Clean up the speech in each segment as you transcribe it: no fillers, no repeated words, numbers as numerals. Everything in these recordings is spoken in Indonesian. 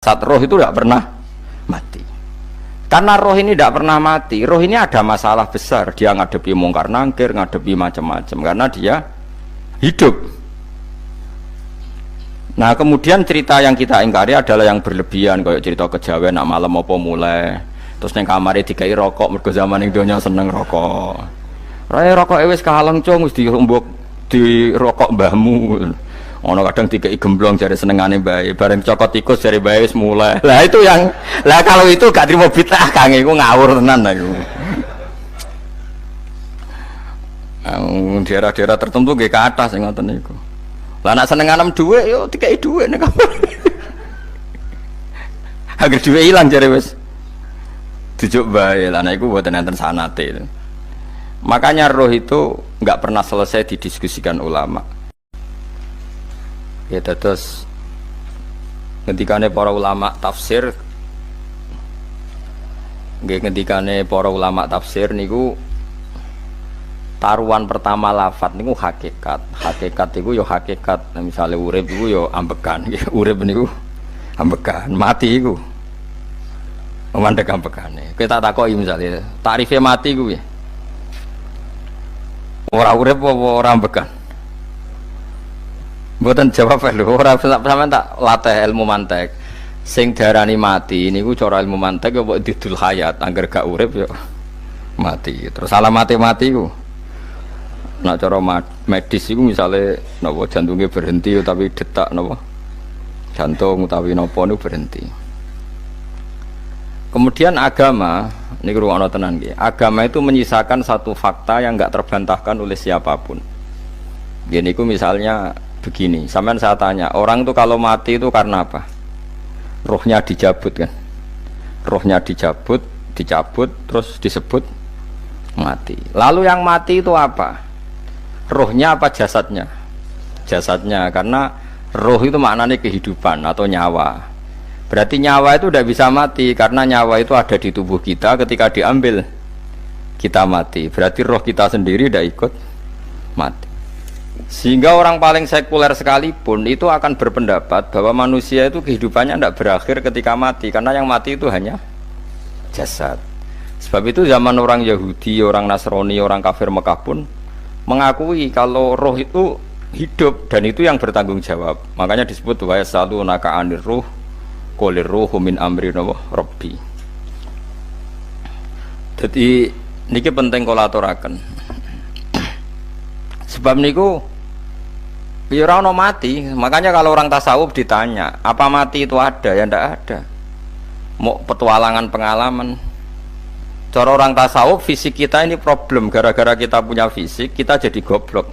Saat roh itu tidak pernah mati. Karena roh ini tidak pernah mati, roh ini ada masalah besar. Dia ngadepi mungkar nangkir, ngadepi macam-macam karena dia hidup. Nah kemudian cerita yang kita ingkari adalah yang berlebihan, kayak cerita kejawen nak malam apa mulai terus neng kamare dikai rokok, mergo zaman ning donya seneng rokok. Raya rokok wis kaleng cung wis dirumbuk di rokok mbahmu. Ono kadang dikai gemblong jare senengane bae, bareng cokot tikus jare bae wis mulai. Lah itu yang lah kalau itu gak trimo bid'ah Kang, iku ngawur tenan iku. Daerah-daerah tertentu nggih ke atas sing ngoten niku. Lah nek senenganem dhuwit yo dikai dhuwit nek kamar. Agar dhuwit ilang jare wis dijuk bae. Lah nek iku mboten enten sanate. Makanya roh itu enggak pernah selesai didiskusikan ulama. Ya terus ngendikane para ulama tafsir nggih ngendikane para ulama tafsir niku taruhan pertama lafadz niku hakikat iku ya hakikat. Nah, misalnya urip iku ya ambekan urip niku ambekan, mati iku mandek ambekane. Kita takoki misalnya tarife mati iku piye, ora urip apa ora ambekan? Mboten jawab lho, ora sampean tak latih ilmu mantek. Sing darani mati niku cara ilmu mantek ya didul hayat, angger gak urip ya mati. Terus alamate mati ku. Nek cara medis iku misale napa jantungnya berhenti tapi detak napa jantung utawi napa niku berhenti. Kemudian agama niku ruwono tenan nggih. Agama itu menyisakan satu fakta yang enggak terbantahkan oleh siapapun. Gini ku misalnya begini, sampean saya tanya, orang itu kalau mati itu karena apa? Rohnya dicabut kan? Rohnya dicabut, terus disebut mati. Lalu yang mati itu apa? Rohnya apa jasadnya? Jasadnya, karena roh itu maknanya kehidupan atau nyawa. Berarti nyawa itu tidak bisa mati, karena nyawa itu ada di tubuh kita, ketika diambil kita mati. Berarti roh kita sendiri tidak ikut mati. Sehingga orang paling sekuler sekalipun itu akan berpendapat bahwa manusia itu kehidupannya tidak berakhir ketika mati, karena yang mati itu hanya jasad. Sebab itu zaman orang Yahudi, orang Nasrani, orang kafir Mekah pun mengakui kalau roh itu hidup dan itu yang bertanggung jawab. Makanya disebut wa yasalunaka 'anir ruh qulir ruhu min amri rabbi. Jadi niki penting kula aturaken. Sebab niku ya ora ono mati. Makanya kalau orang tasawuf ditanya, apa mati itu ada? Ya ndak ada. Mau petualangan pengalaman. Cara orang tasawuf fisik kita ini problem, gara-gara kita punya fisik kita jadi goblok.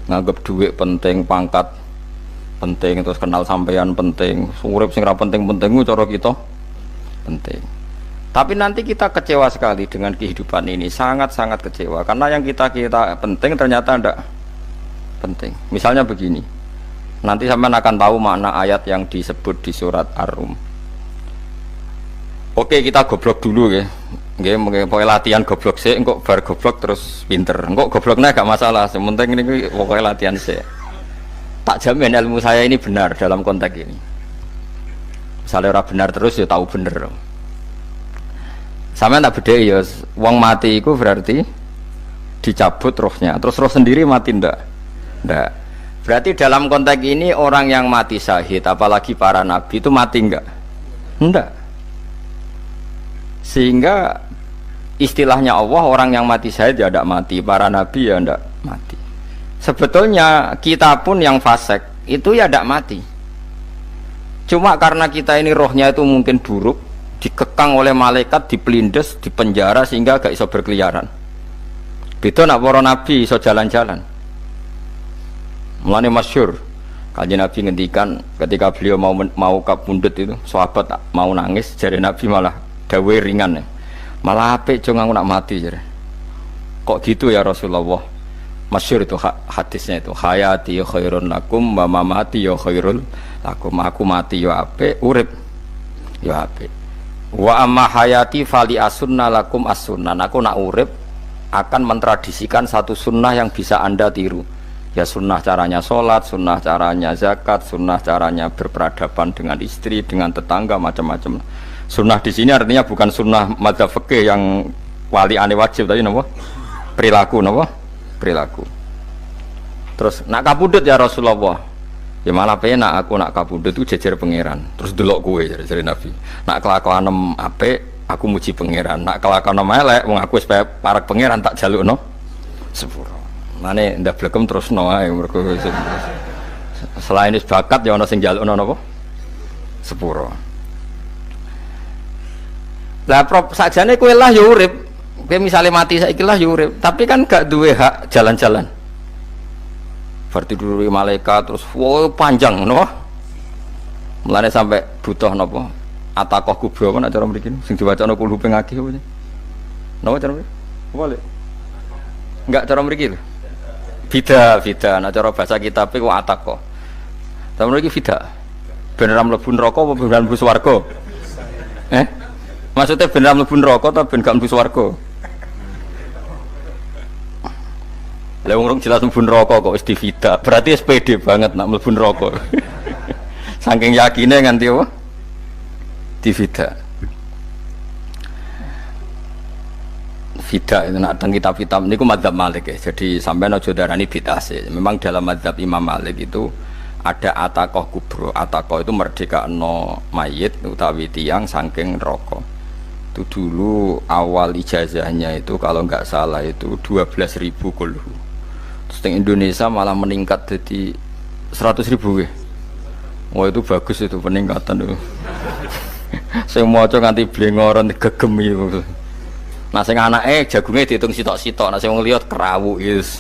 Nganggep duit penting, pangkat penting, terus kenal sampean penting, urip sing ra penting-penting cara kita penting. Tapi nanti kita kecewa sekali dengan kehidupan ini, sangat-sangat kecewa karena yang kita penting ternyata ndak penting. Misalnya begini, nanti sampean akan tahu makna ayat yang disebut di surat Ar-Rum. Oke, kita goblok dulu ya. Nggih, pokoke latihan goblok sik, engko bar goblok terus pinter. Engko gobloknya gak masalah, sementing ini pokoke latihan sik. Tak jamin ilmu saya ini benar dalam konteks ini. Misalnya ora benar terus ya tahu bener. Sampeyan tak bedheki ya, wong mati iku berarti dicabut rohnya, terus roh sendiri mati ndak? Ndak. Berarti dalam konteks ini orang yang mati syahid, apalagi para nabi itu mati enggak? Enggak. Sehingga istilahnya Allah, orang yang mati syahid ya tidak mati, para nabi ya tidak mati. Sebetulnya kita pun yang fasik itu ya tidak mati. Cuma karena kita ini rohnya itu mungkin buruk, dikekang oleh malaikat, dipelindes, dipenjara sehingga gak iso berkeliaran. Beda nak para nabi iso jalan-jalan. Mulane masyhur kanjeng Nabi ngendikan ketika beliau mau kapundhut itu, sahabat mau nangis, jare Nabi malah dawe ringan ya. Malah apik jong aku nak mati jare. Kok gitu ya Rasulullah? Masyhur itu hadisnya itu, hayati khairun lakum wa mamati ya khairul lakum. Aku mati ya apik, urip ya apik. Wa amma hayati fali asunna lakum as-sunnah. Aku nak urip akan mentradisikan satu sunnah yang bisa Anda tiru, Ya sunnah caranya sholat, sunnah caranya zakat, sunnah caranya berperadaban dengan istri, dengan tetangga, macam-macam. Sunnah di sini artinya bukan sunnah madzhab fikih yang wali ane wajib tadi, napa? Perilaku, napa? Perilaku. Terus nak kabudut ya Rasulullah. Ya malah penak aku nak kabudut itu jejer pangeran. Terus delok kowe jare Nabi. Nak kelakuan apik aku muji pangeran. Nak kelakuan elek wong aku wis parek pangeran tak jalukno sepuro. Mane ndak blekem terusno ae mergo selain wis bakat ya ana sing njalukno napa? Sepuro. Lah prop sakjane kowe lah ya urip. Kowe misale mati saiki lah ya urip, tapi kan gak duwe hak jalan-jalan. Berarti dulu malaikat terus wow panjang no. Mulane sampai butuh napa? Atakoh kubro apa nek cara mriki sing diwacana kulo ping akeh apa. Napa cara mriki? Boleh. Enggak cara mriki lho. Fida, nah cara bahasa kitab iku ataqo. Tapi iki fida. Ben ora mlebu neraka apa ben mlebu swarga? Maksudnya ben ora mlebu neraka ta ben gak mlebu swarga? Lah wong jelas mlebu neraka kok wis divida. Berarti SPD banget nak mlebu neraka. Saking yakine nganti apa? Divida. Fida itu nak teng kitab-kitab niku madzhab Malik ya. Jadi sampean aja darani bid'ah sih. Memang dalam madzhab Imam Malik itu ada ataqah kubro. Ataqah itu merdekakno mayit utawi tiyang saking neraka. Itu dulu awal ijazahnya itu kalau enggak salah itu 12.000 kulhu. Terus di Indonesia malah meningkat jadi 100.000 ya. Wah itu bagus itu peningkatan itu. Saya mau coba nganti blengoran gegem itu. Nah sing anake jagunge diitung sitok-sitok, nah sing wong liya kerawuk yes.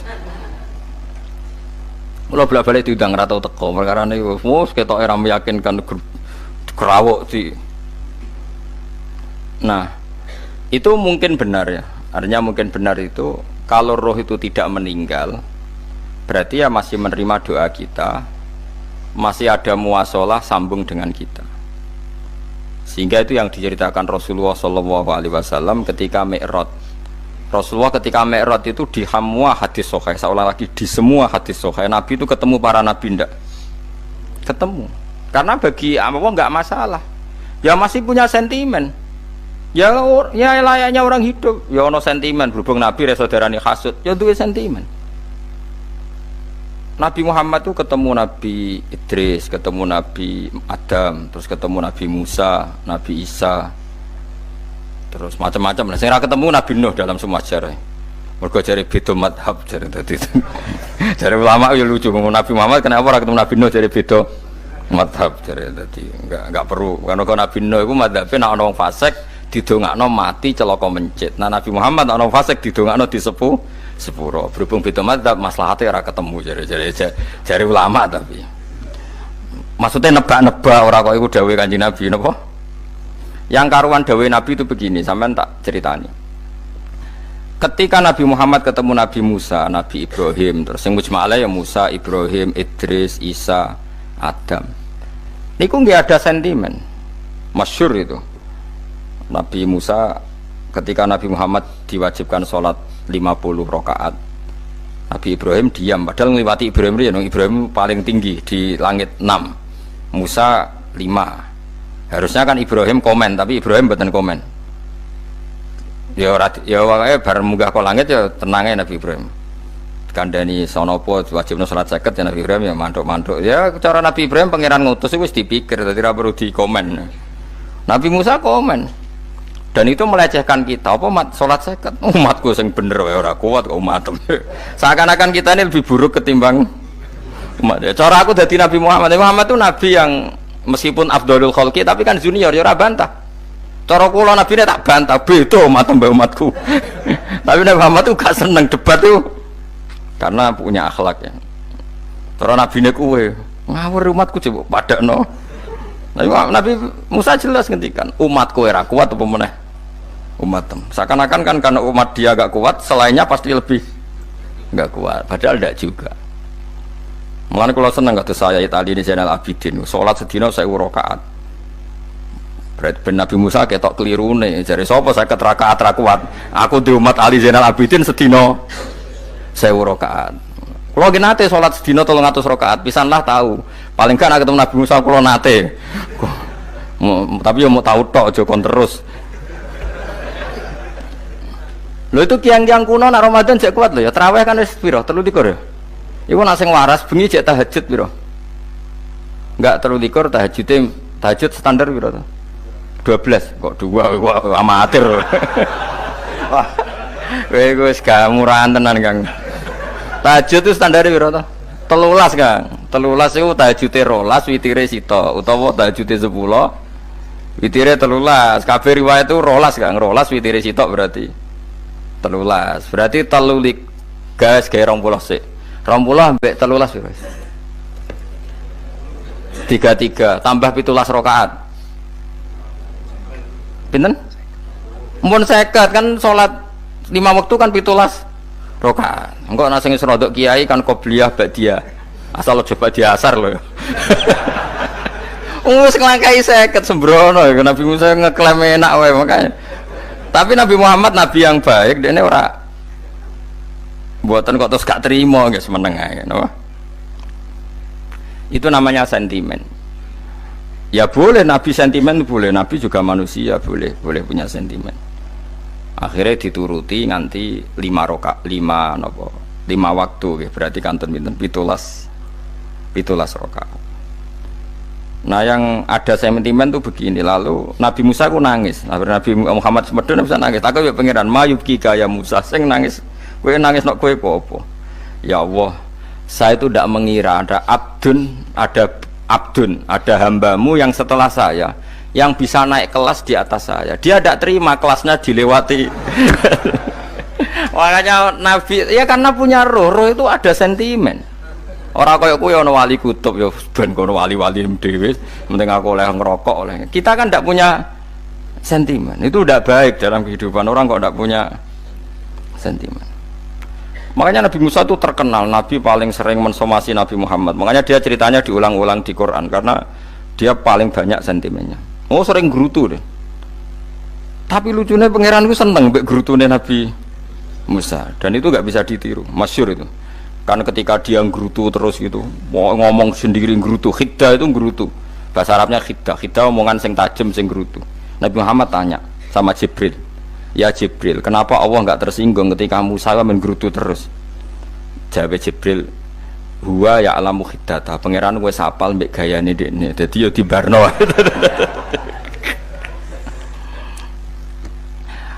Mula bolak-balik diundang ra tau teko, perkara niku wis ketoke ra meyakinkan kerawuk di. Nah, itu mungkin benar ya. Artinya mungkin benar itu kalau roh itu tidak meninggal, berarti ya masih menerima doa kita, masih ada muasalah sambung dengan kita. Sehingga itu yang diceritakan Rasulullah SAW ketika Mi'raj. Rasulullah ketika Mi'raj itu di semua hadis sahih, seolah lagi di semua hadis sahih Nabi itu ketemu para nabi ndak? Ketemu. Karena bagi Allah nggak masalah. Ya masih punya sentimen. Ya layaknya orang hidup. Ya ono sentimen berhubung Nabi saudarane hasud, ya duwe sentimen. Nabi Muhammad itu ketemu Nabi Idris, ketemu Nabi Adam, terus ketemu Nabi Musa, Nabi Isa, terus macam-macam. Nah, saya ketemu Nabi Nuh dalam semua sejarah. Mergo jare beda madhab jare tadi. Jare ulama ya lucu ngomong Nabi Muhammad kenapa ora ketemu Nabi Nuh jare beda madhab jare tadi. Enggak perlu. Karena Nabi Nuh iku madhabe nek ana wong fasik didongakno mati celaka mencit. Nah Nabi Muhammad ana wong fasik didongakno disepuh sepuro. Berhubung beda madzhab maslahatnya ora ketemu jare ulama tapi maksudnya nebak-nebak ora kok iku dawuhe Kanjeng Nabi napa? Yang karuan dawuhe Nabi itu begini, sampean tak ceritani. Ketika Nabi Muhammad ketemu Nabi Musa, Nabi Ibrahim, terus sing mujma'ale ya Musa, Ibrahim, Idris, Isa, Adam. Niku nggih ada sentimen. Masyhur itu. Nabi Musa ketika Nabi Muhammad diwajibkan sholat 50 rakaat, Nabi Ibrahim diam, padahal ngliwati Ibrahim paling tinggi di langit 6, Musa 5. Harusnya kan Ibrahim komen, tapi Ibrahim mboten komen. Ya wae bar munggah ke langit ya tenangnya Nabi Ibrahim. Kandhani sonopo wajibno salat 50 ya Nabi Ibrahim ya mantuk-mantuk. Ya cara Nabi Ibrahim pangeran ngutus wis dipikir dadi ora perlu dikomen. Nabi Musa komen. Dan itu melecehkan kita, apa sholat seket umatku yang bener ora kuat kok umat. Seakan-akan kita ini lebih buruk ketimbang umat. Cara aku dari Nabi Muhammad itu nabi yang meskipun afdhalul khalqi tapi kan junior ya ora bantah. Cara kula nabi ini tak bantah, beda umatku. Tapi Nabi Muhammad itu gak seneng debat itu karena punya akhlak ya. Cara nabi ini kuwe ngawur umatku coba padakno. Nabi Musa jelas ngendikan umatku ora kuat apa meneh umatem. Seakan-akan kan karena umat dia agak kuat, selainnya pasti lebih enggak kuat. Padahal tidak juga. Mulane kula seneng kados saya Itali ini Zainal Abidin, salat sedina 1000 rakaat. Berarti ben Nabi Musa ketok kelirune, jare sapa 50 rakaat ra kuat. Aku di umat Ali Zainal Abidin sedina 1000 rakaat. Kalau nggih nate salat sedina 300 rakaat, pisanlah tahu. Paling kan ketemu Nabi Musa kula nate. Tapi ya mau tahu tok aja kon terus. Lho itu kiang-kiang kuno nak Ramadan cek kuat lho ya. Tarawih kan wis piro? 23 ya. Iku nak sing waras bengi cek tahajud piro? Enggak 23 tahajud standar piro to? 12 kok 2 amatir. Wah. Kowe wis gak murahan tenan Kang. Tahajud itu standar piro to? 13 Kang. 13 iku tahajude 12 witire sita utawa tahajude 10 witire 13. Kabeh riwayat itu 12 Kang. 12 witire sita berarti 13. Berarti 3 gas gawe 20 sik. 20 ambek 13 piro? 33 tambah 17 rakaat. Pinten? Mun 50 kan salat 5 waktu kan 17 rakaat. Engko ana sing rodok kiai kan qobliyah ba'diyah. Asal coba diasar lho. Wis nglangkai 50 sembrono ya Nabi Musa ngeklaim enak wae makanya. Tapi Nabi Muhammad nabi yang baik dene ora mboten kok terus gak terima guys meneng ae napa. Itu namanya sentimen. Ya boleh Nabi sentimen boleh, Nabi juga manusia boleh punya sentimen. Akhirnya dituruti nganti 5 waktu ya, berarti kanten pinten 17 rakaat. Nah yang ada sentimen tuh begini, lalu Nabi Musa ku nangis. Nabi Muhammad semedon bisa nangis. Aku ya pangeran mayub kika ya Musa sing nangis. Kowe nangis nok kowe apa? Ya Allah, saya itu tidak mengira ada hambamu yang setelah saya yang bisa naik kelas di atas saya. Dia tidak terima kelasnya dilewati. Makanya Nabi ya karena punya roh itu ada sentimen. Orang kaya kuwi ana wali kutub ya ben kono wali-wali dhewe, penting aku oleh ngerokok oleh. Kita kan tidak punya sentimen. Itu tidak baik dalam kehidupan orang kok tidak punya sentimen. Makanya Nabi Musa itu terkenal, Nabi paling sering mensomasi Nabi Muhammad. Makanya dia ceritanya diulang-ulang di Quran karena dia paling banyak sentimennya. Oh sering gerutu deh. Tapi lucunya pangeran itu seneng mbek gerutune Nabi Musa dan itu nggak bisa ditiru, masyhur itu. Kan ketika dia gerutu terus gitu, mau ngomong sendiri gerutu, khiddah itu gerutu. Bahasa Arabnya khiddah omongan sing tajem sing gerutu. Nabi Muhammad tanya sama Jibril. Ya Jibril, kenapa Allah enggak tersinggung ketika Musa menggerutu terus? Jawab Jibril, huwa ya alamu khiddata, pangeran wis apal mbek gayane dekne. Dadi ya dibarno.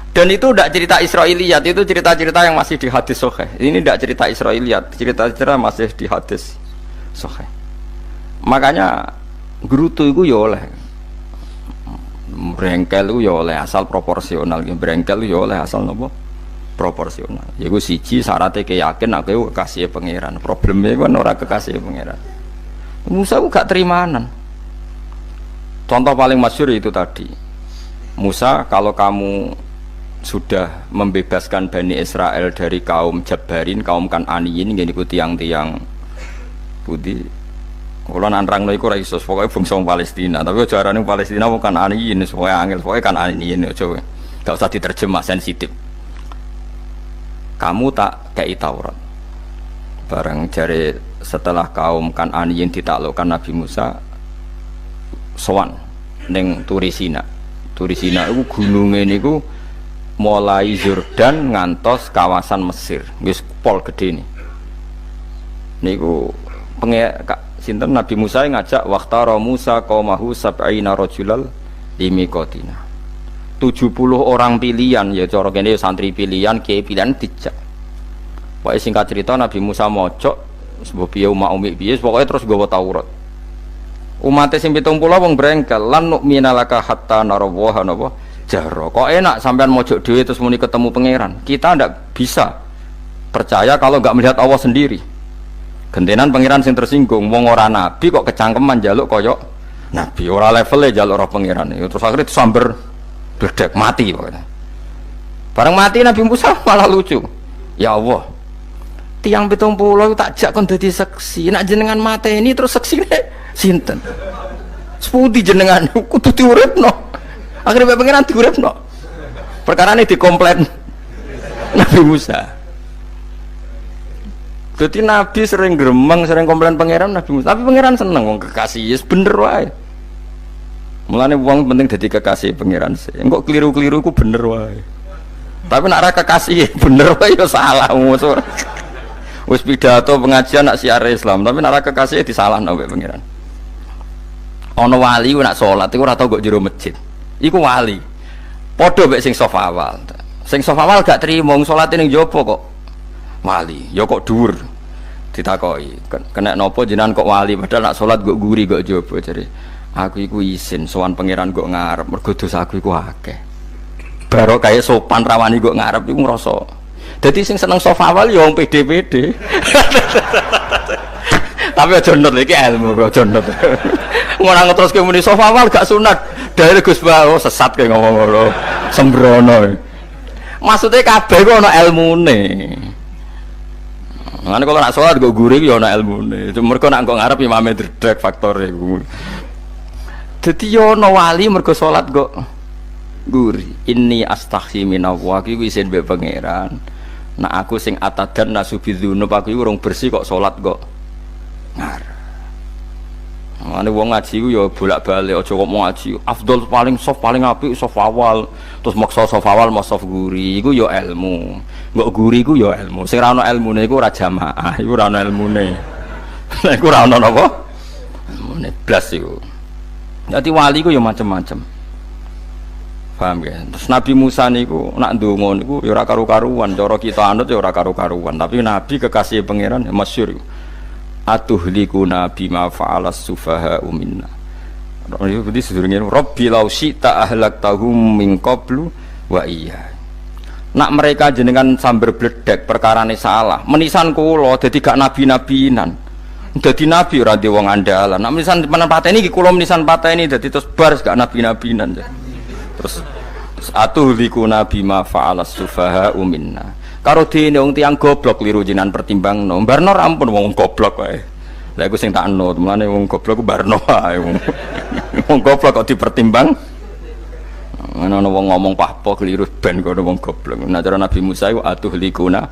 Dan itu tidak cerita Israiliyat, itu cerita-cerita yang masih di hadis sahih. Ini tidak cerita Israiliyat, cerita-cerita masih di hadis sahih. Makanya gerutu itu ya oleh brengkel itu ya oleh asal proporsional, brengkel itu ya oleh asal nopo proporsional. Yaiku siji syaratnya keyakin aku kekasih pangeran. Problemnya kan orang kekasih pangeran. Musa itu gak terimanan. Contoh paling masyhur itu tadi. Musa, kalau kamu sudah membebaskan Bani Israel dari kaum Jabbarin, kaum Kan'aniyin, ini tiang-tiang putih. Kalau nanrang iku ora iso, pokoke bangsa Palestina, tapi aja arane Palestina bukan aniyin, pokoke angel, pokoke kan aniyin aja. Enggak usah diterjemah sensitif. Kamu tak kei Taurat. Bareng jare setelah kaum Kan'aniyin ditaklukkan Nabi Musa sowan ning Turisina. Turisina iku gununge niku mulai Yordan ngantos kawasan Mesir. Wis pol gedhe ni. Niku sinten Nabi Musa ngajak waqtara Musa qaumahu sab'ina rajulal limiqatina. 70 orang pilihan ya cara kene santri pilihan, kiai pilihan dijak. Pokoke singkat cerita Nabi Musa mojok sebab piye umat umi piye pokoke terus nggawa Taurat. Umat sing 70 wong brengkel lan nu'mina laka hatta narawaha napa jahra. Kok enak sampean mojok dhewe terus muni ketemu pangeran. Kita ndak bisa percaya kalau enggak melihat Allah sendiri. Gentenan pangeran sing tersinggung, wong ora nabi kok kecangkeman njaluk koyok nabi, ora levele njaluk roh pangeran. Terus akhirnya disamber bledek mati pokoknya. Bareng mati Nabi Musa malah lucu. Ya Allah, tiang 70 tak jak kon dadi saksi. Nek jenengan mateni terus saksine sinten? Sepundi jenengan kudu diuripno. Akhirnya pangeran diuripno. Perkarane dikomplain Nabi Musa. Jadi Nabi sering gremeng, sering komplain pangeran Nabi Musa. Tapi pangeran seneng wong kekasih, yes bener wae. Mulane wong penting dadi kekasih pangeran sih. Engko keliru-keliru ku bener wae. Tapi nak ra kekasih bener wae ya salah musuh. Wis pidato pengajian nak siar Islam, tapi nak ra kekasih disalahno mbek pangeran. Ana wali ku nak salat iku ora tau kok jero masjid. Iku wali. Padha mbek sing saf awal. Sing saf awal gak trimo wong salate ning jaba kok. Wali, ya kok dhuwur. Ditakoki, kena napa jenengan kok wali padahal nak salat kok guri kok jaba jare. Aku iku isin sowan pangeran kok ngarep mergo dosaku iku akeh. Baro kaya sopan rawani kok ngarep iku ngrasa. Dadi sing seneng sofa awal ya wong pede-pede. Tapi aja nut iki ilmu kok aja nut. Ora ngeteruske muni sofa awal gak sunat. Dari Gus Bawo sesat kaya ngomong ngono. Sembrono. Maksudnya kabeh kok ana ilmune. Ngene kalau nak sholat gue gurih ya ana ilmune. Mergo nak kok ngarep imame dredeg faktore iku. Dadi yo ana wali mergo salat kok gurih. Inni astaghfi minallah iki isin mbek pangeran. Nak aku sing atadan nasubidzunub aku urung bersih kok salat kok ngarep. Mane wong ngaji ku ya bolak-balik aja kok mau ngaji. Afdol paling soft paling apik soft awal, terus maksa soft awal mau soft guri iku ya ilmu. Mbok guri ku ya ilmu. Sing ora ana ilmune iku ora jamaah, iku ora ana ilmune. Lah iku ora ana napa? Ilmune blas iku. Dadi wali ku ya macam-macam. Paham ya? Terus Nabi Musa niku nak ndonga niku ya ora karu-karuan, cara kita anut ya ora karu-karuan, tapi Nabi kekasih pangeran ya masyhur. Atuhlikuna bima fa'alas sufaha minna. Jadi sedurunge Rabbi law syi'ta ahlaktahum min qablu wa iya. Nak mereka jenengan sambar bledek perkarane salah, menisan kula dadi gak nabi-nabinan. Dadi nabi ora di wong andalan. Nak menisan pateni iki kula menisan pateni dadi terus bar gak nabi-nabinan. Terus atuhlikuna bima fa'alas sufaha minna. Karo dene wong tiyang goblok kliru jinan pertimbangno. Barno ampun wong goblok wae. Lah iku sing tak anut, mulane wong goblok ku barno wae. Wong goblok kok dipertimbang. Ana wong ngomong pahpo kliru ben kok wong goblok. Nah cara Nabi Musa iku atuhlikuna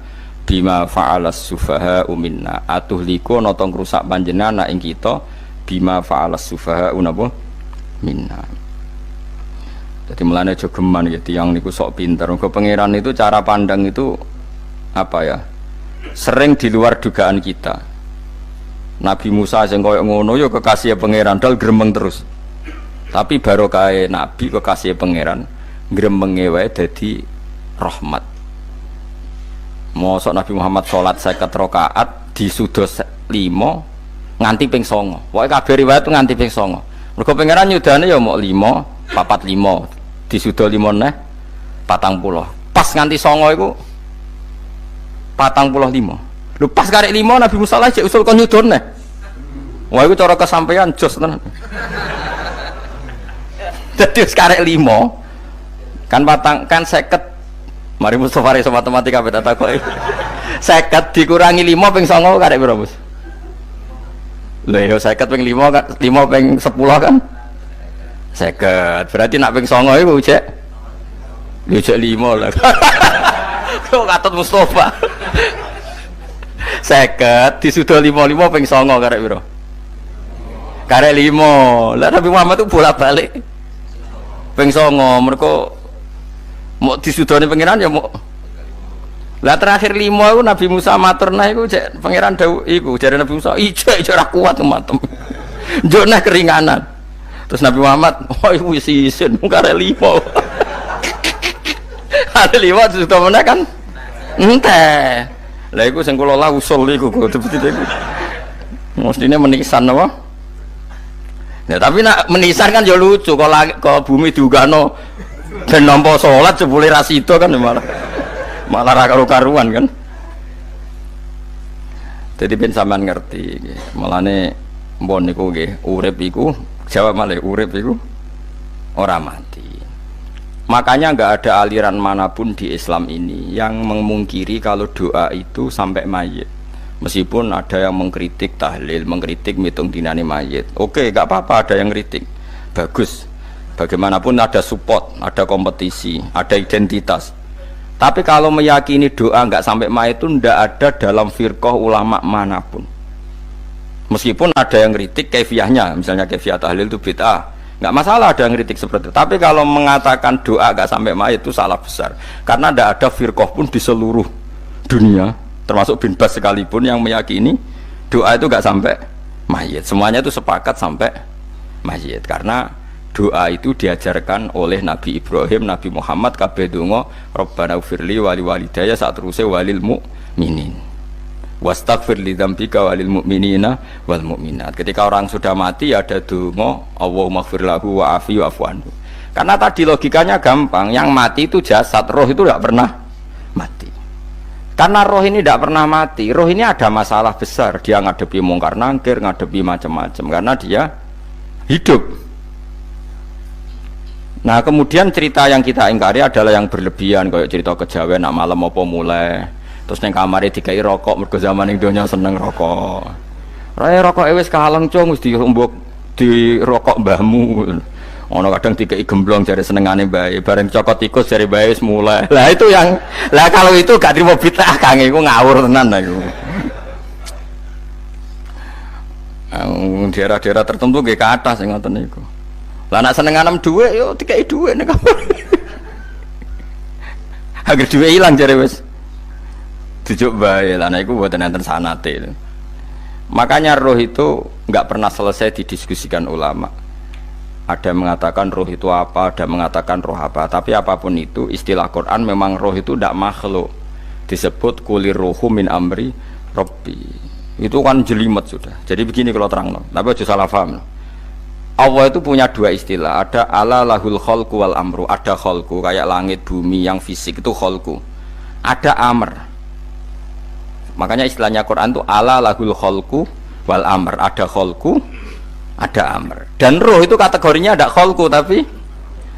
bima fa'alas sufaha minna. Atuhliku ana tong rusak panjenengan ing kita bima fa'alas sufaha napa minna. Jadi mulane aja geman ya tiyang niku sok pinter. Mergo pangeran itu cara pandang itu apa ya? Sering di luar dugaan kita. Nabi Musa sing koyo ngono ya kekasih pangeran dal gremeng terus. Tapi barokah Nabi kekasih pangeran gremenge wae dadi rahmat. Mosok Nabi Muhammad salat 50 rakaat disudos 5 nganti ping 9. Pokoke kabeh riwayat nganti ping 9. Mergo pangeran nyudane ya mok 5, 4 5. Disudo 5 neh 40. Pas nganti 9 iku 45. Lho pas karek 5 Nabi Musa lagi usul kon nyudon neh. Wah iku cara kesampaian jos tenan. Dadi wis karek 5 kan kan 50. Mari Mustofa iso matematika beda takoki. 50 dikurangi 5 ping 9 karek piro, Bos? Lha yo 50 ping 5 kan 5 ping 10 kan 50. Berarti nak ping 9 iku cek. Yo cek 5 lah. Kok katut Mustofa. 50 disudo 55 ping 9 karek piro? Karek 5. Lah Nabi Muhammad itu bolak-balik. Ping 9 mergo mau disudone pangeran ya mau. Lah terakhir 5 iku Nabi Musa matur nah iku cek pangeran dawuh iku jare Nabi Musa ijo ora kuat matem. Njuk nah keringanan. Terus Nabi Muhammad, oh iku wis isin karek 5. Ada 5 sudah mana kan? Enteh. Lah iku sing kula lah usul iku betul-betul iku. Mestine menisan apa? Nah, tapi nak menisan kan ya lucu kalau bumi diugano dan nampa salat jebule ra sida kan malah ra karo-karuan kan. Jadi ben sampean ngerti nggih. Mulane mbon niku nggih urip iku jawab malih urip iku ora mati. Makanya enggak ada aliran manapun di Islam ini yang memungkiri kalau doa itu sampai mayit. Meskipun ada yang mengkritik tahlil, mengkritik mitung dinane mayit. Oke, enggak apa-apa ada yang kritik. Bagus. Bagaimanapun ada support, ada kompetisi, ada identitas. Tapi kalau meyakini doa nggak sampai mayit itu ndak ada dalam firqah ulama manapun. Meskipun ada yang kritik kaifiahnya, misalnya kaifiah tahlil itu bid'ah, nggak masalah ada yang kritik seperti itu. Tapi kalau mengatakan doa nggak sampai mayit itu salah besar, karena ndak ada firqah pun di seluruh dunia, termasuk bin Bas sekalipun yang meyakini doa itu nggak sampai mayit. Semuanya itu sepakat sampai mayit, karena doa itu diajarkan oleh Nabi Ibrahim, Nabi Muhammad, kabeh donga Rabbana ufirli wali walidayya saat terusé walil mu'minin wastaghfir li dzambika walil mu'minina wal mu'minat. Ketika orang sudah mati ada donga Allahumma ighfir lahu wa afi wa'fu anhu. Karena tadi logikanya gampang, yang mati itu jasad, roh itu tidak pernah mati. Karena roh ini tidak pernah mati, roh ini ada masalah besar, dia ngadepi mungkar nangkir, ngadepi macam-macam karena dia hidup. Nah kemudian cerita yang kita ingkari adalah yang berlebihan, kayak cerita kejawen nak malam apa mulai terus neng kamare dikai rokok, mergo zaman ning donya seneng rokok. Rokok wis kaleng cung wis diumbuk di rokok mbahmu. Ono kadang dikai gemblong jare senengane bae, bareng cokot tikus jare bae wis mulai. Lah itu yang lah kalau itu gak trimo bid'ah Kang, iku ngawur tenan iku. Daerah-daerah tertentu nggih ke atas sing ngoten niku. Lah nak seneng anem dhuwit yo dikai dhuwit nek kamar. Agar dhuwit ilang jare wis dijuk bae. Lah nek iku mboten enten sanate. Makanya roh itu enggak pernah selesai didiskusikan ulama. Ada yang mengatakan roh itu apa, ada yang mengatakan roh apa. Tapi apapun itu istilah Quran memang roh itu tidak makhluk. Disebut kulir ruhu min amri rabbi. Itu kan jelimet sudah. Jadi begini kalau terang, tapi aja salah paham. Allah itu punya dua istilah, ada ala lahul khalqu wal amru, ada khalqu kayak langit bumi yang fisik itu khalqu, ada amr. Makanya istilahnya Quran itu ala lahul khalqu wal amr, ada khalqu, ada amr. Dan roh itu kategorinya ada khalqu tapi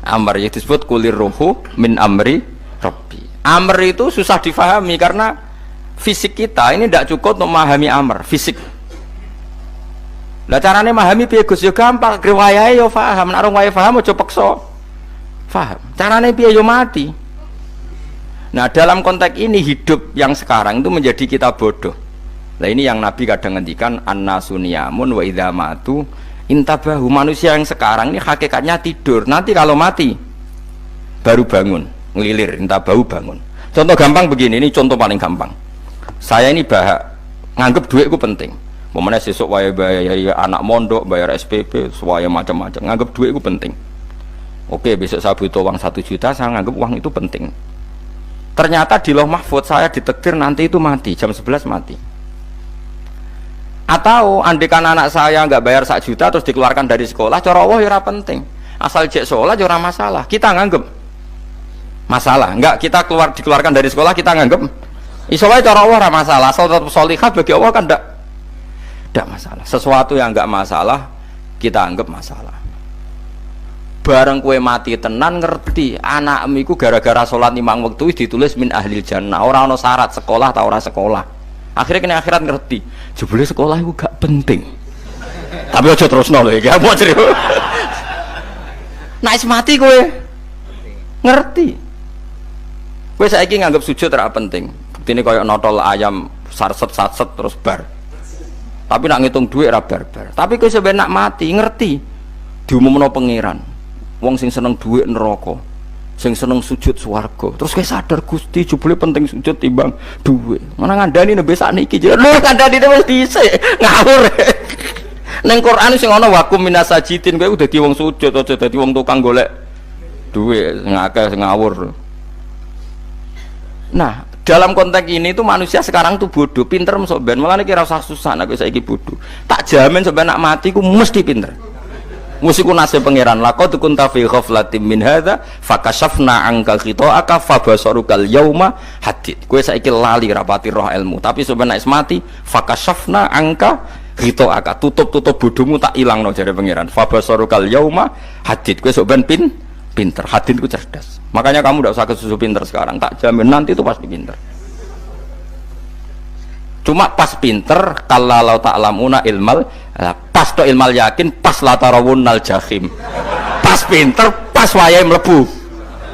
amr, yang disebut kulir ruhu min amri rabbi. Amr itu susah difahami karena fisik kita ini tidak cukup untuk memahami amr, fisik. Lah carane memahami piye Gus? Ya gampang, riwayahe yo paham, nek ora paham aja peksa paham. Carane piye yo mati. Nah, dalam konteks ini hidup yang sekarang itu menjadi kita bodoh. Nah, ini yang Nabi kadang ngendikan an-nasuniyamun wa idza matu intabahu. Manusia yang sekarang ini hakikatnya tidur. Nanti kalau mati baru bangun, ngelilir, intabahu bangun. Contoh gampang begini, ini contoh paling gampang. Saya ini nganggep duit itu penting. Momennya sesuk wae bayar anak mondok, bayar SPP, semuanya macam-macam. Nganggep duit itu penting. Oke, besok saya butuh uang 1 juta, saya nganggep uang itu penting. Ternyata di Lauh Mahfud saya ditakdir nanti itu mati, jam 11 mati. Atau andekan anak saya nggak bayar 1 juta terus dikeluarkan dari sekolah, cara Allah ya penting. Asal jek sekolah ya masalah. Kita nganggep masalah. Enggak, kita dikeluarkan dari sekolah kita nganggep iso wae cara Allah masalah. Asal tetap sholihah bagi Allah kan tidak masalah. Sesuatu yang enggak masalah kita anggap masalah. Bareng kue mati tenan ngerti anakmu iku gara-gara sholat 5 waktu ditulis min ahlil jannah. Ora ana syarat sekolah ta ora sekolah. Akhirnya kena akhirat ngerti jebule sekolah itu gak penting. Tapi aja terusno lho iki apa cerita. Nek mati kue ngerti. Kue saiki nganggap sujud ora penting. Buktine koyo notol ayam sarset-sarset terus bar. Tapi nak ngitung duit ra barbar. Tapi kowe sampe nak mati ngerti diumumno pangeran. Wong sing seneng duit neraka, sing seneng sujud swarga. Terus kowe sadar Gusti jebule penting sujud timbang duit. Mana ngandani nembe sakniki jare lho kandhane wis dhisik. Ngawur. Ning Quran sing ana wakum minasajidin kowe udah dadi wong sujud aja dadi wong tukang golek duit ngakeh ngawur. Nah, dalam konteks ini tuh manusia sekarang tuh bodoh, pinter sok ben. Mulane kira usah susah nek saiki bodoh. Tak jamin sampai nak mati ku mesti pinter. Musiku nasib pangeran laqad kunta fi ghaflatin min hadza fakashafna anka khita'aka fabasarukal yauma hadid. Kowe saiki lali rapati roh ilmu, tapi sampai nek mati fakashafna angka khita'aka, tutup bodohmu tak ilangno jare pangeran. Fabasarukal yauma hadid. Kowe sok ben pinter, hadid ku cerdas. Makanya kamu tidak usah kesusu pinter sekarang, tak jamin nanti itu pasti pinter. Cuma pas pinter kalau ta'lamuna ilmal, pas to ilmal yakin, pas la tarawunnal jahim. Pas pinter, pas wayahe mlebu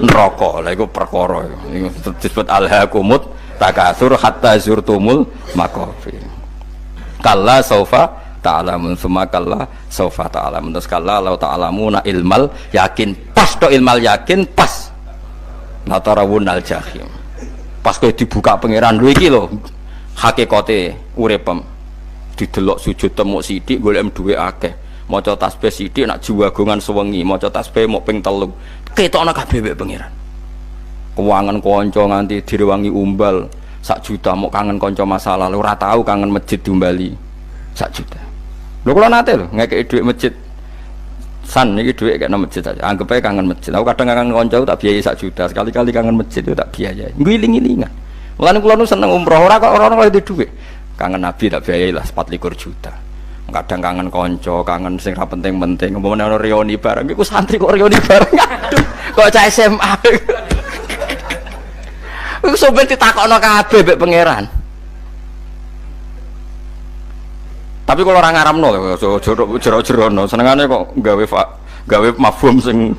neraka. Lha iku perkara iku disebut alhaakumut takatsur hatta zurtumul maqabir. Kalla saufa ta'lamun summa kalla saufa ta'lamun. Terus kalla law ta'lamuna ilmal yakin pas to ilmal yakin pas natarawunal jahim. Pas kowe dibuka pangeran lho iki lho hakikate uripem. Didelok sujud temuk sithik golek duwe akeh. Maca tasbih sithik nak jiwagongan sewengi, maca tasbih mok ping 3. Ketokno kabeh wek pangeran. Kewangan kanca nganti direwangi umbal 1 juta mok kangen kanca masa lalu ora tau kangen masjid diumbali 1 juta. Lho kula nate lho ngekeki dhuwit masjid. San iki dhuwit kena masjid aja. Anggap ae kangen masjid. Aku kadang kangen kanca tak biayai 1 juta, sekali-kali kangen masjid itu tak biayai. Ngiling-ngilingan. Mulane kula nu seneng umroh ora kok ora itu dhuwit. Kangen Nabi tak biayai lah 24 juta. Kadang kangen konco, kangen sing ra penting-penting. Umpamane ana reuni bareng iku santri kok reuni bareng. Aduh, kok cah SMA. Iku sampe ditakokno kabeh mbek pangeran. Tapi kalau orang ngaramno jero-jerono senengane kok gawe mafhum sing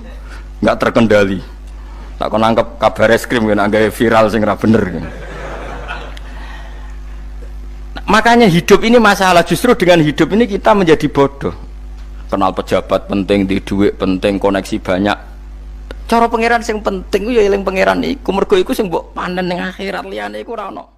enggak terkendali. Tak kon nangkep kabar eskrim kan gawe viral sing ra bener. Makanya hidup ini masalah, justru dengan hidup ini kita menjadi bodoh. Kenal pejabat penting, di duit penting, koneksi banyak. Cara pangeran sing penting ku ya eling pangeran iku, mergo iku sing mbok panen ning akhirat liyane iku ora ono.